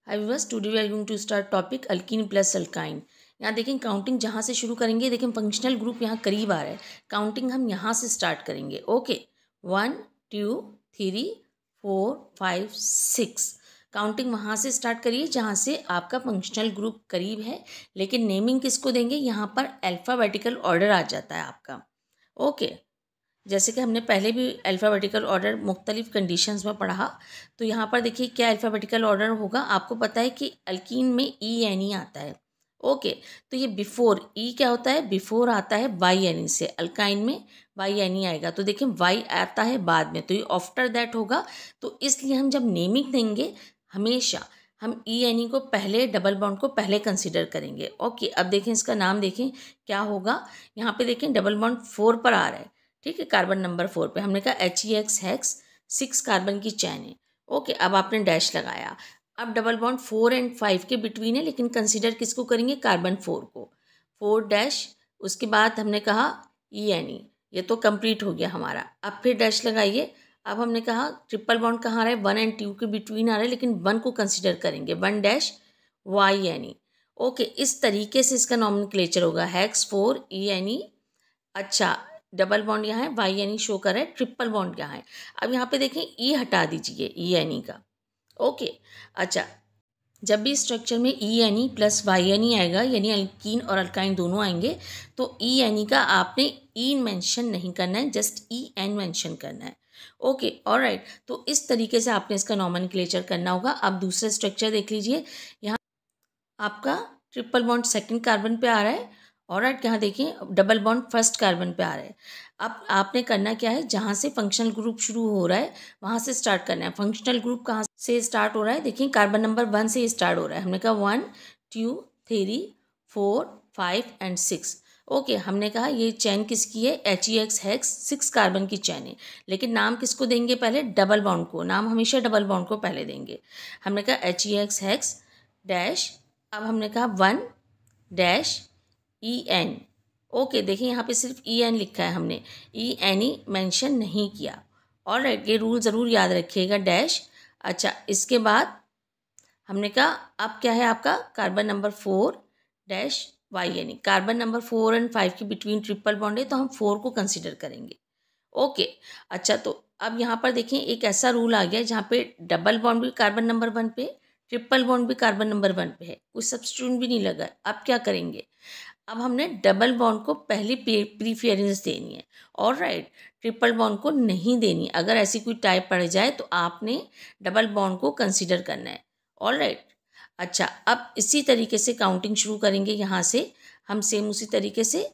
Hi viewers, today we are going to start topic alkene plus alkyne. यहाँ देखें counting जहाँ से शुरू करेंगे, देखें फंक्शनल ग्रुप यहाँ करीब आ रहा है। काउंटिंग हम यहाँ से स्टार्ट करेंगे। ओके, 1 2 3 4 5 6। काउंटिंग वहाँ से स्टार्ट करिए जहाँ से आपका फंक्शनल ग्रुप करीब है, लेकिन नेमिंग किसको देंगे, यहाँ पर अल्फ़ाबेटिकल ऑर्डर आ जाता है आपका। ओके, जैसे कि हमने पहले भी अल्फ़ाबेटिकल ऑर्डर मुख्तलिफ कंडीशंस में पढ़ा, तो यहाँ पर देखिए क्या अल्फ़ाबेटिकल ऑर्डर होगा। आपको पता है कि अल्कीन में ई एन ई आता है। ओके, तो ये बिफोर ई क्या होता है, बिफोर आता है वाई एन ई से। अल्काइन में वाई एन ई आएगा, तो देखिए वाई आता है बाद में, तो ये आफ्टर दैट होगा। तो इसलिए हम जब नेमिंग देंगे हमेशा हम ई एन ई को पहले, डबल बॉन्ड को पहले कंसिडर करेंगे। ओके, अब देखें इसका नाम देखें क्या होगा। यहाँ पे देखें डबल बॉन्ड 4 पर आ रहा है, ठीक है, कार्बन नंबर 4 पे। हमने कहा HEX हेक्स 6 कार्बन की चैन है। ओके, अब आपने डैश लगाया। अब डबल बॉन्ड 4 और 5 के बिटवीन है, लेकिन कंसीडर किसको करेंगे, कार्बन 4 को। 4 डैश, उसके बाद हमने कहा ENE, ये तो कंप्लीट हो गया हमारा। अब फिर डैश लगाइए। अब हमने कहा ट्रिपल बॉन्ड कहाँ आ रहा है, 1 और 2 के बिटवीन आ रहा है, लेकिन 1 को कंसिडर करेंगे, 1 डैश YNE। ओके, इस तरीके से इसका नॉमेनक्लेचर होगा, हेक्स 4 ENE। अच्छा, डबल बॉन्ड यहाँ है, वाई एन ई शो कर रहा है, ट्रिपल बॉन्ड यहाँ है। अब यहाँ पे देखें ई हटा दीजिए, ई एन ई का। ओके, अच्छा, जब भी स्ट्रक्चर में e n e plus y n e आएगा, यानी अल्कीन और अल्काइन दोनों आएंगे, तो ई एन ई का आपने ई मेंशन नहीं करना है, जस्ट ई एन मेंशन करना है। ओके, ऑलराइट, तो इस तरीके से आपने इसका नॉमेनक्लेचर करना होगा। अब दूसरा स्ट्रक्चर देख लीजिए। यहाँ आपका ट्रिपल बॉन्ड सेकंड कार्बन पे आ रहा है, और यहाँ देखिए डबल बॉन्ड फर्स्ट कार्बन पे आ रहा है। अब आपने करना क्या है, जहाँ से फंक्शनल ग्रुप शुरू हो रहा है वहाँ से स्टार्ट करना है। फंक्शनल ग्रुप कहाँ से स्टार्ट हो रहा है, देखिए कार्बन नंबर 1 से स्टार्ट हो रहा है। हमने कहा 1 2 3 4 5 एंड 6। ओके, हमने कहा ये चैन किसकी है, HEX हेक्स 6 कार्बन की चैन है, लेकिन नाम किसको देंगे, पहले डबल बॉन्ड को। नाम हमेशा डबल बॉन्ड को पहले देंगे। हमने कहा HEX हेक्स डैश, अब हमने कहा 1 डैश EN। ओके, देखिए यहाँ पे सिर्फ EN लिखा है, हमने ENE मेंशन नहीं किया। ऑलराइट, ये रूल ज़रूर याद रखिएगा, डैश। अच्छा, इसके बाद हमने कहा अब क्या है आपका, carbon number 4 dash YNE। Carbon number 4 और 5 के बिटवीन ट्रिपल बॉन्ड है, तो हम 4 को कंसिडर करेंगे। ओके, अच्छा, तो अब यहाँ पर देखें एक ऐसा रूल आ गया जहाँ पे डबल बॉन्ड भी कार्बन नंबर 1 पे, ट्रिपल बॉन्ड भी कार्बन नंबर 1 पे है, कोई सब्स्टिट्यूट भी नहीं लगा। अब क्या करेंगे, अब हमने डबल बॉन्ड को पहली प्रीफरेंस देनी है, ऑलराइट, ट्रिपल बॉन्ड को नहीं देनी। अगर ऐसी कोई टाइप पड़ जाए तो आपने डबल बॉन्ड को कंसिडर करना है, ऑलराइट। अच्छा, अब इसी तरीके से काउंटिंग शुरू करेंगे यहाँ से हम, सेम उसी तरीके से।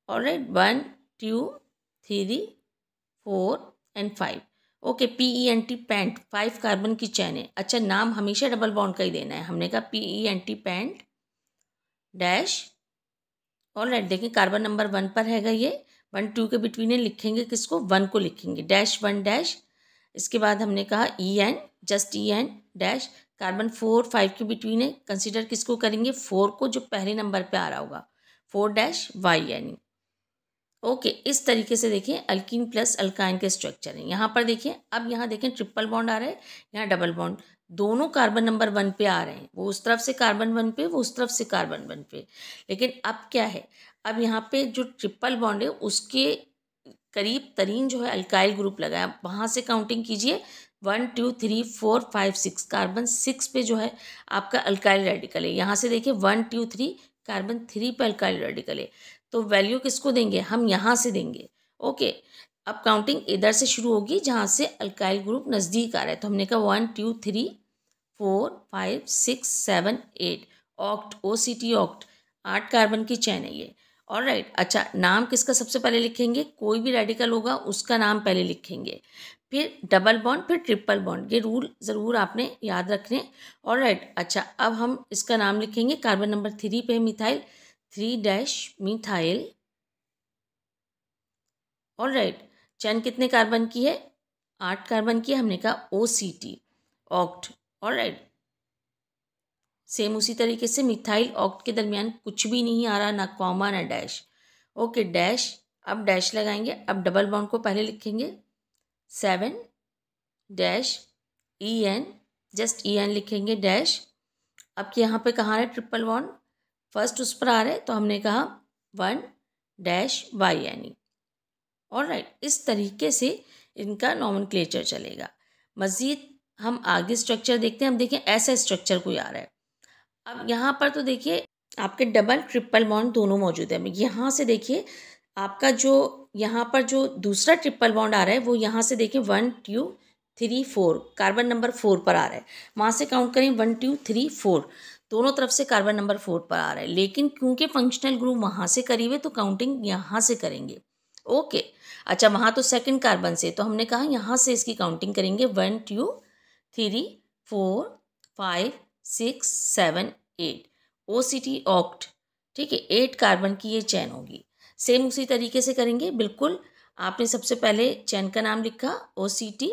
Alright, 1 2 3 4 and 5। Okay, PENT pent 5 carbon की चैन है। अच्छा, नाम हमेशा डबल बॉन्ड का ही देना है। हमने कहा PENT पेंट डैश, ऑलराइट, देखिए कार्बन नंबर 1 पर हैगा ये, 1 2 के बिटवीन लिखेंगे किसको, 1 को लिखेंगे, डैश 1 डैश। इसके बाद हमने कहा EN, just EN dash, carbon 4 5 के बिटवीन है, कंसिडर किसको करेंगे, 4 को, जो पहले नंबर पे आ रहा होगा, 4 डैश YN। ओके, इस तरीके से देखिए अल्कीन प्लस अल्काइन के स्ट्रक्चर हैं। यहाँ पर देखिए, अब यहाँ देखें ट्रिपल बॉन्ड आ रहा है, यहाँ डबल बॉन्ड, दोनों कार्बन नंबर 1 पे आ रहे हैं। वो उस तरफ से कार्बन 1 पे, वो उस तरफ से कार्बन 1 पे। लेकिन अब क्या है, अब यहाँ पे जो ट्रिपल बॉन्ड है उसके करीब तरीन जो है अल्काइल ग्रुप लगा है। वहाँ से काउंटिंग कीजिए, 1 2 3 4 5 6, कार्बन 6 पे जो है आपका अल्काइल रेडिकल है। यहाँ से देखिए 1 2 3, कार्बन 3 पे अल्काइल रेडिकल है, तो वैल्यू किसको देंगे, हम यहाँ से देंगे। ओके, अब काउंटिंग इधर से शुरू होगी जहाँ से अल्काइल ग्रुप नज़दीक आ रहा है। तो हमने कहा 1 2 3 4 5 6 7 8, ऑक्ट, OCT ऑक्ट, 8 कार्बन की चैन है ये, ऑलराइट। अच्छा, नाम किसका सबसे पहले लिखेंगे, कोई भी रेडिकल होगा उसका नाम पहले लिखेंगे, फिर डबल बॉन्ड, फिर ट्रिपल बॉन्ड। ये रूल ज़रूर आपने याद रखने, ऑलराइट। अच्छा, अब हम इसका नाम लिखेंगे, कार्बन नंबर 3 पे मिथाइल, 3 डैश मिथाइल, ऑलराइट। चैन कितने कार्बन की है, 8 कार्बन की है, हमने कहा OCT ऑक्ट, ऑलराइट। सेम उसी तरीके से मिथाइल ऑक्ट के दरमियान कुछ भी नहीं आ रहा, ना कॉमा ना डैश। ओके, डैश, अब डैश लगाएंगे, अब डबल बॉन्ड को पहले लिखेंगे, 7 डैश EN जस्ट EN लिखेंगे डैश। अब यहाँ पे कहाँ है ट्रिपल बॉन्ड, फर्स्ट उस पर आ रहा है तो हमने कहा 1 डैश YNE। ऑलराइट, इस तरीके से इनका नॉमेनक्लेचर चलेगा। मज़ीद हम आगे स्ट्रक्चर देखते हैं। हम देखें ऐसा स्ट्रक्चर कोई आ रहा है। अब यहाँ पर तो देखिए आपके डबल ट्रिपल बॉन्ड दोनों मौजूद है। यहाँ से देखिए आपका जो यहाँ पर जो दूसरा ट्रिपल बॉन्ड आ रहा है वो यहाँ से देखिए 1 2 3 4 कार्बन नंबर 4 पर आ रहा है। वहाँ से काउंट करें 1 2 3 4, दोनों तरफ से कार्बन नंबर 4 पर आ रहा है। लेकिन क्योंकि फंक्शनल ग्रुप वहाँ से करीब है तो काउंटिंग यहाँ से करेंगे। ओके, अच्छा वहाँ तो सेकंड कार्बन से, तो हमने कहा यहाँ से इसकी काउंटिंग करेंगे 1 2 3 4 5 6 7 8। OCT ऑक्ट, ठीक है, 8 कार्बन की ये चैन होगी। सेम उसी तरीके से करेंगे बिल्कुल। आपने सबसे पहले चैन का नाम लिखा OCT,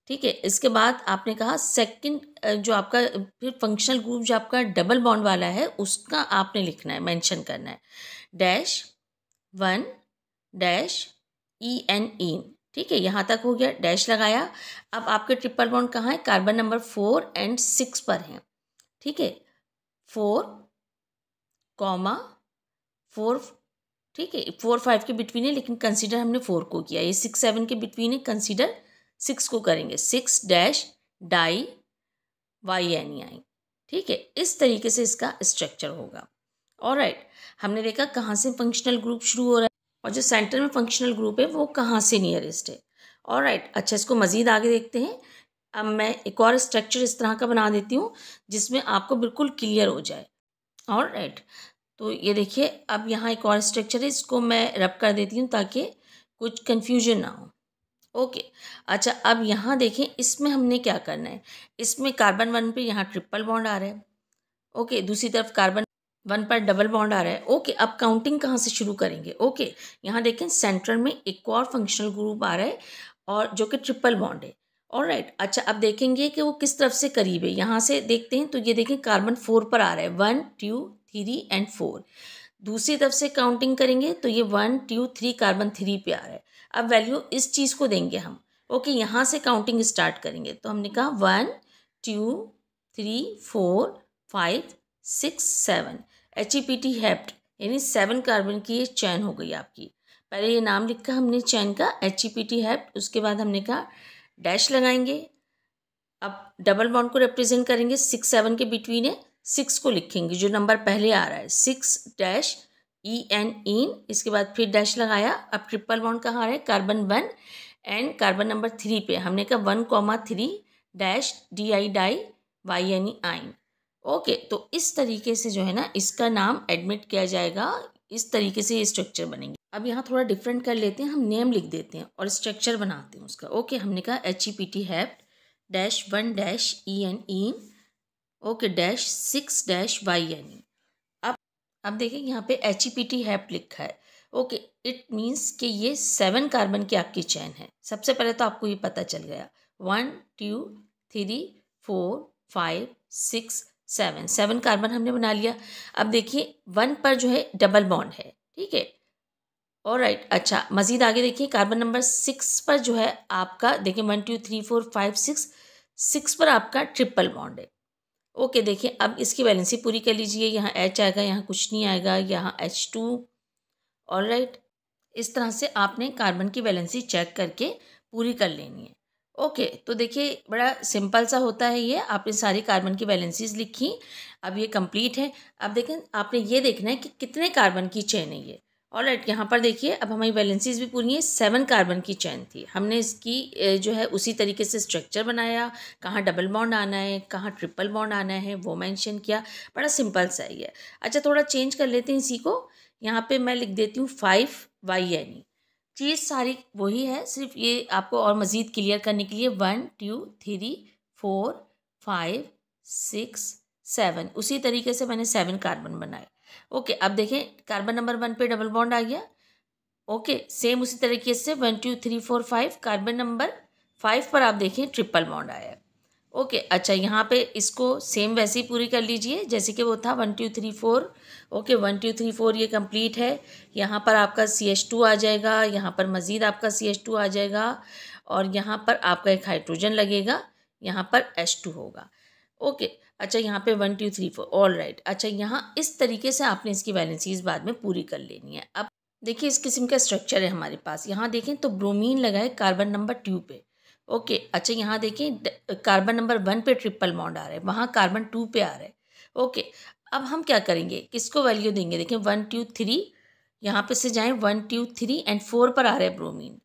ठीक है। इसके बाद आपने कहा सेकंड जो आपका फिर फंक्शनल ग्रुप जो आपका डबल बॉन्ड वाला है उसका आपने लिखना है, मेंशन करना है, डैश 1 डैश ENE, ठीक है। यहाँ तक हो गया, डैश लगाया। अब आपके ट्रिपल बॉन्ड कहाँ है, कार्बन नंबर 4 और 6 पर हैं, ठीक है। 4 कॉमा 4, ठीक है, 4 5 के बिटवीन है लेकिन कंसीडर हमने 4 को किया। ये 6 7 के बिटवीन है, कंसीडर 6 को करेंगे। 6 डैश डाई YNEI, ठीक है। इस तरीके से इसका स्ट्रक्चर होगा। ऑलराइट, हमने देखा कहाँ से फंक्शनल ग्रुप शुरू हो रहा है और जो सेंटर में फंक्शनल ग्रुप है वो कहाँ से नियरेस्ट है। ऑलराइट, अच्छा इसको मज़ीद आगे देखते हैं। अब मैं एक और स्ट्रक्चर इस तरह का बना देती हूँ जिसमें आपको बिल्कुल क्लियर हो जाए। ऑलराइट, तो ये देखिए अब यहाँ एक और स्ट्रक्चर है, इसको मैं रब कर देती हूँ ताकि कुछ कन्फ्यूजन ना हो। ओके, अच्छा अब यहाँ देखें इसमें हमने क्या करना है। इसमें कार्बन 1 पे यहाँ ट्रिपल बॉन्ड आ रहा है, ओके, दूसरी तरफ कार्बन 1 पर डबल बॉन्ड आ रहा है। ओके, अब काउंटिंग कहाँ से शुरू करेंगे। ओके, यहाँ देखें सेंटर में एक और फंक्शनल ग्रुप आ रहा है और जो कि ट्रिपल बॉन्ड है। ऑलराइट, अच्छा अब देखेंगे कि वो किस तरफ से करीब है। यहाँ से देखते हैं तो ये देखें कार्बन 4 पर आ रहा है, 1 2 3 और 4। दूसरी तरफ से काउंटिंग करेंगे तो ये 1 2 3 कार्बन 3 पे आ रहा है। अब वैल्यू इस चीज़ को देंगे हम। ओके, यहाँ से काउंटिंग स्टार्ट करेंगे तो हमने कहा 1 2 3 4 5 6 7। HEPT हेप्ट यानी 7 कार्बन की ये चैन हो गई आपकी। पहले ये नाम लिखा हमने चैन का HEPT हेप्ट, उसके बाद हमने कहा डैश लगाएंगे। अब डबल बॉन्ड को रिप्रेजेंट करेंगे, 6 7 के बिटवीन है, 6 को लिखेंगे जो नंबर पहले आ रहा है, 6 डैश ENE। इसके बाद फिर डैश लगाया। अब ट्रिपल बॉन्ड कहाँ आ रहा है, कार्बन 1 एंड कार्बन नंबर 3 पे हमने कहा 1 डैश DI डाई YNE आइन। ओके, तो इस तरीके से जो है ना इसका नाम एडमिट किया जाएगा। इस तरीके से ये स्ट्रक्चर बनेंगे। अब यहाँ थोड़ा डिफरेंट कर लेते हैं, हम नेम लिख देते हैं और स्ट्रक्चर बनाते हैं उसका। ओके, हमने कहा HEPT hept dash 1 dash ENE, okay, dash 6 dash YNE। अब देखिए यहाँ पे HEPT हेप्ट लिखा है। ओके, इट मीन्स कि ये 7 कार्बन की आपकी चैन है। सबसे पहले तो आपको ये पता चल गया, 1 2 3 4 5 6 7 कार्बन हमने बना लिया। अब देखिए 1 पर जो है डबल बॉन्ड है, ठीक है। ऑलराइट, अच्छा मज़ीद आगे देखिए कार्बन नंबर 6 पर जो है आपका देखिए 1 2 3 4 5 6 पर आपका ट्रिपल बॉन्ड है। ओके, देखिए अब इसकी वैलेंसी पूरी कर लीजिए। यहाँ H आएगा, यहाँ कुछ नहीं आएगा, यहाँ H2। ऑलराइट, इस तरह से आपने कार्बन की वैलेंसी चेक करके पूरी कर लेनी है। ओके, तो देखिए बड़ा सिंपल सा होता है ये। आपने सारी कार्बन की वैलेंसीज लिखी, अब ये कंप्लीट है। अब देखें आपने ये देखना है कि कितने कार्बन की चेन है ये। ऑलराइट, यहाँ पर देखिए अब हमारी वैलेंसीज भी पूरी है। 7 कार्बन की चैन थी, हमने इसकी जो है उसी तरीके से स्ट्रक्चर बनाया। कहाँ डबल बॉन्ड आना है, कहाँ ट्रिपल बॉन्ड आना है वो मेंशन किया। बड़ा सिंपल सा ही है। अच्छा थोड़ा चेंज कर लेते हैं इसी को। यहाँ पे मैं लिख देती हूँ 5 YNE। चीज़ सारी वही है, सिर्फ ये आपको और मज़ीद क्लियर करने के लिए 1 2 3 4 5 6 7 उसी तरीके से मैंने 7 कार्बन बनाए। ओके, अब देखें कार्बन नंबर 1 पे डबल बॉन्ड आ गया। ओके, सेम उसी तरीके से 1 2 3 4 5 कार्बन नंबर 5 पर आप देखें ट्रिपल बॉन्ड आया। ओके, अच्छा यहाँ पे इसको सेम वैसे ही पूरी कर लीजिए जैसे कि वो था 1 2 3 4। ओके, 1 2 3 4 ये कंप्लीट है। यहाँ पर आपका CH2 आ जाएगा, यहाँ पर मज़ीद आपका CH2 आ जाएगा और यहाँ पर आपका एक हाइड्रोजन लगेगा, यहाँ पर H2 होगा। ओके अच्छा यहाँ पे 1 2 3 4 ऑल राइट। अच्छा यहाँ इस तरीके से आपने इसकी वैलेंसीज बाद में पूरी कर लेनी है। अब देखिए इस किस्म का स्ट्रक्चर है हमारे पास। यहाँ देखें तो ब्रोमीन लगा है कार्बन नंबर 2 पे। ओके अच्छा यहाँ देखें कार्बन नंबर 1 पे ट्रिपल बॉन्ड आ रहा है, वहाँ कार्बन 2 पे आ रहा है। ओके अब हम क्या करेंगे, किसको वैल्यू देंगे, देखें 1 2 3, यहाँ पे से जाएं 1 2 3 एंड 4 पर आ रहा है ब्रोमीन।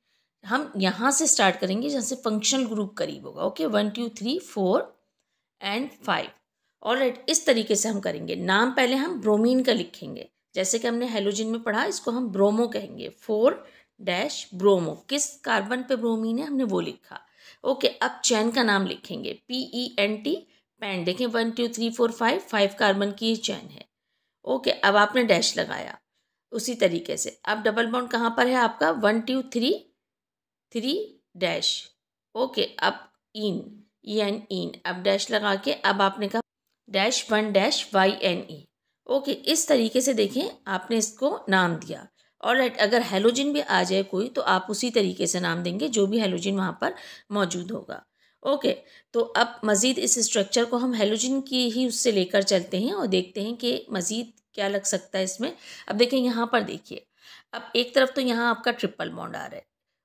हम यहाँ से स्टार्ट करेंगे जहाँ से फंक्शनल ग्रुप करीब होगा। Okay 1 2 3 4 and 5। ऑलराइट इस तरीके से हम करेंगे। नाम पहले हम ब्रोमीन का लिखेंगे, जैसे कि हमने हेलोजन में पढ़ा, इसको हम ब्रोमो कहेंगे। 4 ब्रोमो, किस कार्बन पे ब्रोमीन है हमने वो लिखा। ओके अब चैन का नाम लिखेंगे PENT, पैंट। देखें 1 2 3 4 5 कार्बन की चैन है। ओके अब आपने डैश लगाया उसी तरीके से। अब डबल बॉन्ड कहाँ पर है आपका, 1 2 3 डैश। ओके अब इन अब डैश लगा के अब आपने कहा -1-YNE। ओके इस तरीके से देखें आपने इसको नाम दिया। ऑलराइट अगर हेलोजन भी आ जाए कोई तो आप उसी तरीके से नाम देंगे जो भी हेलोजन वहाँ पर मौजूद होगा। ओके तो अब मज़ीद इस स्ट्रक्चर को हम हेलोजन की ही उससे लेकर चलते हैं और देखते हैं कि मज़ीद क्या लग सकता है इसमें। अब देखें यहाँ पर देखिए, अब एक तरफ तो यहाँ आपका ट्रिपल बॉन्ड आ रहा है,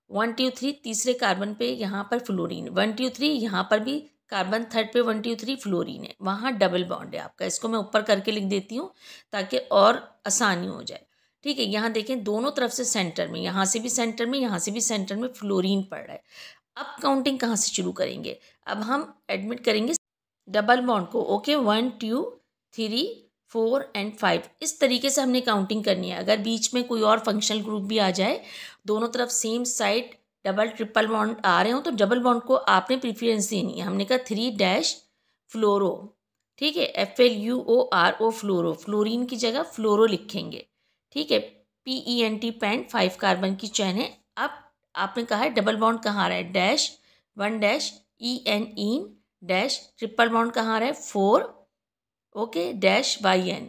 1 2 3 तीसरे कार्बन पे यहाँ पर फ्लोरीन, 1 2 3 यहाँ पर भी कार्बन थर्ड पे 1 2 3 फ्लोरीन है, वहाँ डबल बॉन्ड है आपका। इसको मैं ऊपर करके लिख देती हूँ ताकि और आसानी हो जाए। ठीक है यहाँ देखें दोनों तरफ से सेंटर में, यहाँ से भी सेंटर में, यहाँ से भी सेंटर में फ्लोरीन पड़ रहा है। अब काउंटिंग कहाँ से शुरू करेंगे, अब हम एडमिट करेंगे डबल बॉन्ड को। ओके 1 2 3 4 एंड 5 इस तरीके से हमने काउंटिंग करनी है। अगर बीच में कोई और फंक्शनल ग्रुप भी आ जाए, दोनों तरफ same side double triple bond आ रहे हो तो डबल बॉन्ड को आपने प्रीफरेंस देनी है। हमने कहा 3 फ्लोरो, ठीक है FLUORO फ्लोरो, फ्लोरीन की जगह फ्लोरो लिखेंगे। ठीक है PENT पैंट 5 कार्बन की चैन है। अब आपने कहा है डबल बॉन्ड कहाँ आ रहा है, -1 EN डैश, ट्रिपल बॉन्ड कहाँ आ रहा है 4, ओके -YN।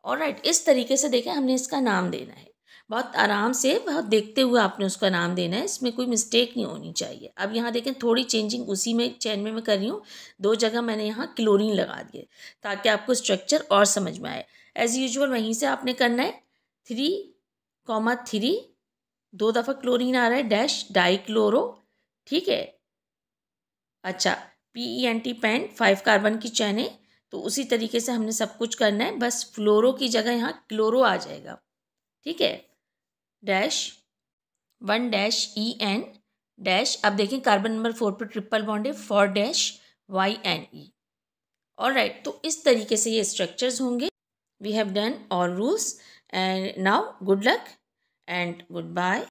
ऑलराइट इस तरीके से देखें हमने इसका नाम देना है, बहुत आराम से बहुत देखते हुए आपने उसका नाम देना है, इसमें कोई मिस्टेक नहीं होनी चाहिए। अब यहाँ देखें थोड़ी चेंजिंग उसी में चैन में मैं कर रही हूँ, 2 जगह मैंने यहाँ क्लोरीन लगा दिए ताकि आपको स्ट्रक्चर और समझ में आए। एज़ यूजुअल वहीं से आपने करना है 3,3 2 दफ़ा क्लोरीन आ रहा है डैश डाइक्लोरो। ठीक है अच्छा PENT पैंट 5 कार्बन की चैन है, तो उसी तरीके से हमने सब कुछ करना है, बस फ्लोरो की जगह यहाँ क्लोरो आ जाएगा। ठीक है -1 EN डैश। अब देखें कार्बन नंबर 4 पर ट्रिपल बॉन्ड है 4-YNE। ऑलराइट तो इस तरीके से ये स्ट्रक्चर्स होंगे। We have done all rules and now good luck and good bye.